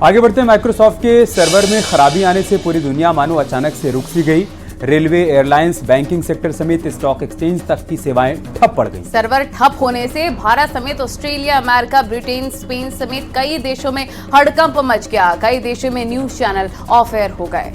आगे बढ़ते हैं। माइक्रोसॉफ्ट के सर्वर में खराबी आने से पूरी दुनिया मानो अचानक से रुक सी गई। रेलवे, एयरलाइंस, बैंकिंग सेक्टर समेत स्टॉक एक्सचेंज तक की सेवाएं ठप पड़ गई। सर्वर ठप होने से भारत समेत ऑस्ट्रेलिया, अमेरिका, ब्रिटेन, स्पेन समेत कई देशों में हड़कंप मच गया। कई देशों में न्यूज चैनल ऑफ एयर हो गए।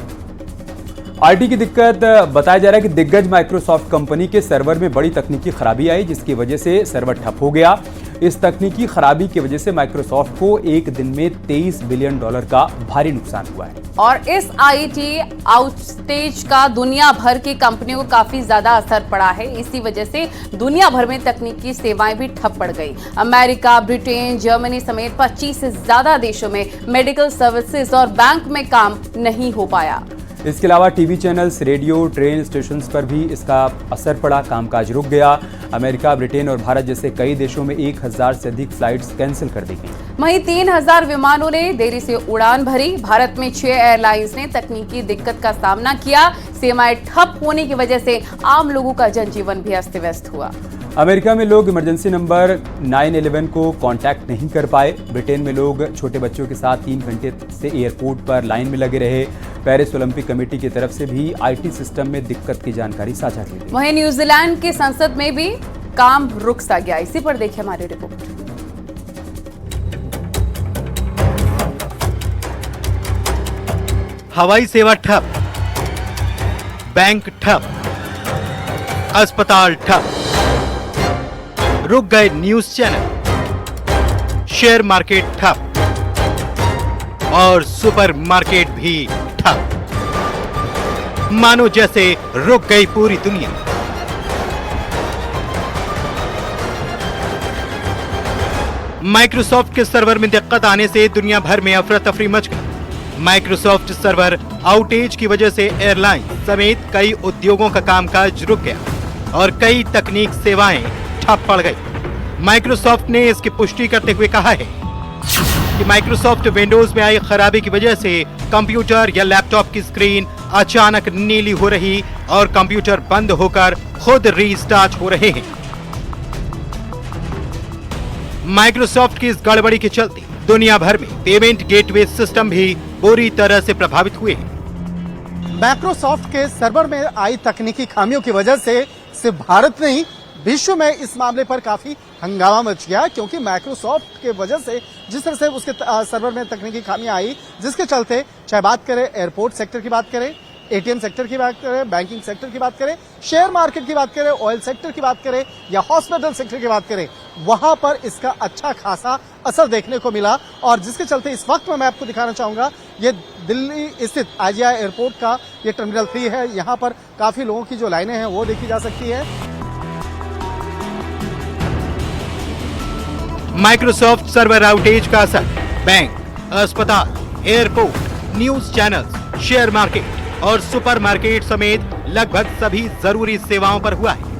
आईटी की दिक्कत बताया जा रहा है कि दिग्गज माइक्रोसॉफ्ट कंपनी के सर्वर में बड़ी तकनीकी खराबी आई, जिसकी वजह से सर्वर ठप हो गया। इस तकनीकी खराबी की वजह से माइक्रोसॉफ्ट को एक दिन में $23 बिलियन का भारी नुकसान हुआ है। और इस आईटी आउटेज का दुनिया भर की कंपनियों को काफी ज्यादा असर पड़ा है। इसी वजह से दुनिया भर में तकनीकी सेवाएं भी ठप पड़ गई। अमेरिका, ब्रिटेन, जर्मनी समेत 25 से ज्यादा देशों में मेडिकल सर्विसेज और बैंक में काम नहीं हो पाया। इसके अलावा TV channels, radio, train station पर भी इसका असर पड़ा, कामकाज रुक गया। अमेरिका, ब्रिटेन और भारत जैसे कई देशों में 1000 से अधिक फ्लाइट्स कैंसिल कर दी गई। वहीं 3000 विमानों ने देरी से उड़ान भरी। भारत में 6 एयरलाइंस ने तकनीकी दिक्कत का सामना किया। सेवाएं ठप होने की वजह से आम लोगों का जनजीवन भी अस्त व्यस्त हुआ। अमेरिका में लोग इमरजेंसी नंबर 911 को कांटेक्ट नहीं कर पाए। ब्रिटेन में लोग छोटे बच्चों के साथ 3 घंटे से एयरपोर्ट पर लाइन में लगे रहे। पेरिस ओलंपिक कमेटी की तरफ से भी आईटी सिस्टम में दिक्कत की जानकारी साझा की गई। वहीं न्यूजीलैंड की संसद में भी काम रुक सा गया। इसी पर देखिए हमारी रिपोर्ट। हवाई सेवा ठप, बैंक ठप, अस्पताल ठप, रुक गए न्यूज चैनल, शेयर मार्केट ठप और सुपरमार्केट भी ठप। मानो जैसे रुक गई पूरी दुनिया। माइक्रोसॉफ्ट के सर्वर में दिक्कत आने से दुनिया भर में अफरा तफरी मच गई। माइक्रोसॉफ्ट सर्वर आउटेज की वजह से एयरलाइन समेत कई उद्योगों का कामकाज रुक गया और कई तकनीक सेवाएं ठप पड़ गई। माइक्रोसॉफ्ट ने इसकी पुष्टि करते हुए कहा है कि माइक्रोसॉफ्ट विंडोज में आई खराबी की वजह से कंप्यूटर या लैपटॉप की स्क्रीन अचानक नीली हो रही और कंप्यूटर बंद होकर खुद रीस्टार्ट हो रहे हैं। माइक्रोसॉफ्ट की इस गड़बड़ी के चलते दुनिया भर में पेमेंट गेटवे सिस्टम भी बुरी तरह से प्रभावित हुए हैं। माइक्रोसॉफ्ट के सर्वर में आई तकनीकी खामियों की वजह से सिर्फ भारत नहीं, विश्व में इस मामले पर काफी हंगामा मच गया, क्योंकि माइक्रोसॉफ्ट के वजह से जिस तरह से उसके सर्वर में तकनीकी खामियां आई, जिसके चलते चाहे बात करें एयरपोर्ट सेक्टर की बात करें, एटीएम सेक्टर की बात करें, बैंकिंग सेक्टर की बात करें, शेयर मार्केट की बात करें, ऑयल सेक्टर की बात करें या हॉस्पिटल सेक्टर की बात करें, वहां पर इसका अच्छा खासा असर देखने को मिला। और जिसके चलते इस वक्त में मैं आपको दिखाना चाहूंगा, ये दिल्ली स्थित आईजीआई एयरपोर्ट का ये टर्मिनल 3 है। यहाँ पर काफी लोगों की जो लाइनें हैं वो देखी जा सकती है। माइक्रोसॉफ्ट सर्वर आउटेज का असर बैंक, अस्पताल, airport, news channels, share market और सुपरमार्केट समेत लगभग सभी जरूरी सेवाओं पर हुआ है।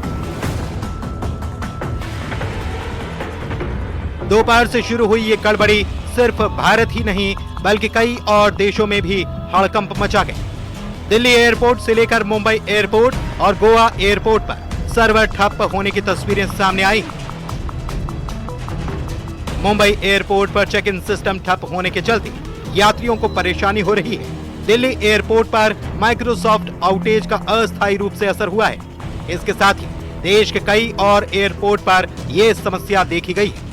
दोपहर से शुरू हुई ये गड़बड़ी सिर्फ भारत ही नहीं बल्कि कई और देशों में भी हड़कंप मचा गई। दिल्ली एयरपोर्ट से लेकर मुंबई एयरपोर्ट और गोवा एयरपोर्ट पर सर्वर ठप होने की तस्वीरें सामने आई। मुंबई एयरपोर्ट पर चेक इन सिस्टम ठप होने के चलते यात्रियों को परेशानी हो रही है। दिल्ली एयरपोर्ट पर माइक्रोसॉफ्ट आउटेज का अस्थायी रूप से असर हुआ है। इसके साथ ही देश के कई और एयरपोर्ट पर यह समस्या देखी गई है।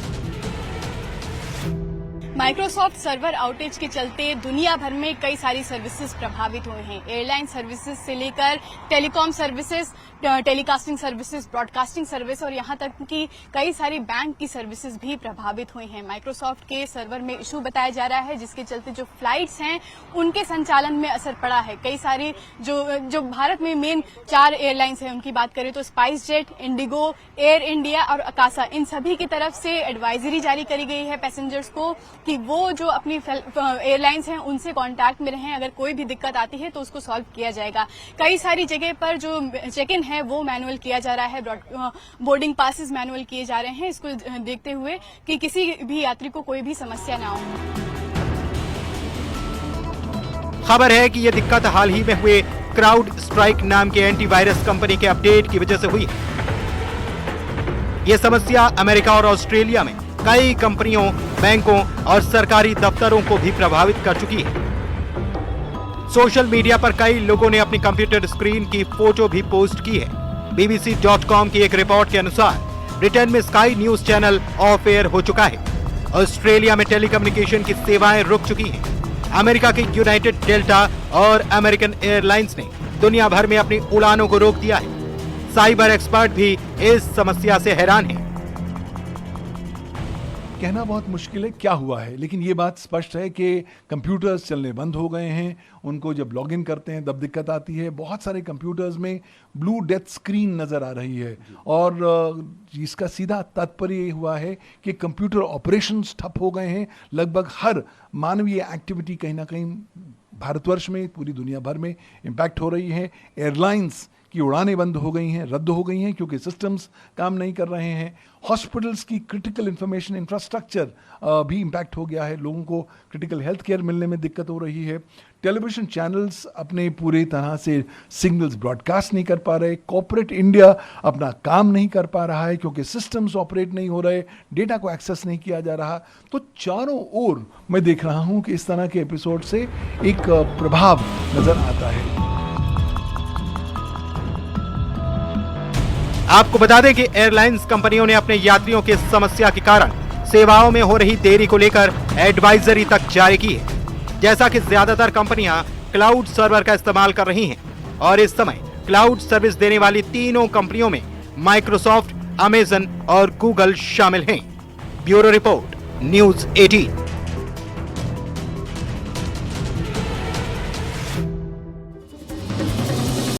माइक्रोसॉफ्ट सर्वर आउटेज के चलते दुनिया भर में कई सारी सर्विसेज प्रभावित हुए हैं। एयरलाइन सर्विसेज से लेकर telecom services, telecasting services, broadcasting service और यहां तक कि कई सारी बैंक की सर्विसेज भी प्रभावित हुई हैं। माइक्रोसॉफ्ट के सर्वर में इशू बताया जा रहा है, जिसके चलते जो फ्लाइट्स हैं उनके संचालन में असर पड़ा है। कई सारी जो भारत में मेन 4 एयरलाइंस हैं उनकी बात करें तो spice jet, Indigo, air India और अकासा, इन सभी की तरफ से एडवाइजरी जारी करी गई है पैसेंजर्स को कि वो जो अपनी एयरलाइंस हैं उनसे कांटेक्ट में रहें। अगर कोई भी दिक्कत आती है तो उसको सॉल्व किया जाएगा। कई सारी जगह पर जो चेक इन है वो मैनुअल किया जा रहा है, बोर्डिंग पासेस मैनुअल किए जा रहे हैं, इसको देखते हुए कि किसी भी यात्री को कोई भी समस्या ना हो। खबर है कि यह दिक्कत हाल ही में हुए क्राउड स्ट्राइक नाम के एंटीवायरस कंपनी के अपडेट की वजह से हुई। यह समस्या अमेरिका और ऑस्ट्रेलिया में कई कंपनियों, बैंकों और सरकारी दफ्तरों को भी प्रभावित कर चुकी है। सोशल मीडिया पर कई लोगों ने अपनी कंप्यूटर स्क्रीन की फोटो भी पोस्ट की है। BBC.com की एक रिपोर्ट के अनुसार ब्रिटेन में sky news channel of air हो चुका है। ऑस्ट्रेलिया में टेलीकम्युनिकेशन की सेवाएं रुक चुकी हैं। अमेरिका की यूनाइटेड डेल्टा और अमेरिकन एयरलाइंस ने दुनिया भर में अपनी उड़ानों को रोक दिया है। साइबर एक्सपर्ट भी इस समस्या से हैरान हैं। कहना बहुत मुश्किल है क्या हुआ है, लेकिन ये बात स्पष्ट है कि कंप्यूटर्स चलने बंद हो गए हैं। उनको जब लॉगिन करते हैं तब दिक्कत आती है। बहुत सारे कंप्यूटर्स में ब्लू डेथ स्क्रीन नज़र आ रही है और इसका सीधा तात्पर्य ये हुआ है कि कंप्यूटर ऑपरेशंस ठप हो गए हैं। लगभग हर मानवीय एक्टिविटी कहीं ना कहीं भारतवर्ष में, पूरी दुनिया भर में इम्पैक्ट हो रही है। एयरलाइंस की उड़ानें बंद हो गई हैं, रद्द हो गई हैं क्योंकि सिस्टम्स काम नहीं कर रहे हैं। हॉस्पिटल्स की क्रिटिकल इंफॉर्मेशन इंफ्रास्ट्रक्चर भी इम्पैक्ट हो गया है। लोगों को क्रिटिकल हेल्थ केयर मिलने में दिक्कत हो रही है। टेलीविजन चैनल्स अपने पूरी तरह से सिग्नल्स ब्रॉडकास्ट नहीं कर पा रहे। कॉर्पोरेट इंडिया अपना काम नहीं कर पा रहा है क्योंकि सिस्टम्स ऑपरेट नहीं हो रहे, डेटा को एक्सेस नहीं किया जा रहा। तो चारों ओर मैं देख रहा हूं कि इस तरह के एपिसोड से एक प्रभाव नजर आता है। आपको बता दें कि एयरलाइंस कंपनियों ने अपने यात्रियों की समस्या के कारण सेवाओं में हो रही देरी को लेकर एडवाइजरी तक जारी की है। जैसा कि ज्यादातर कंपनियां क्लाउड सर्वर का इस्तेमाल कर रही हैं और इस समय क्लाउड सर्विस देने वाली तीनों कंपनियों में माइक्रोसॉफ्ट, अमेजन और गूगल शामिल हैं। Bureau report, news 18।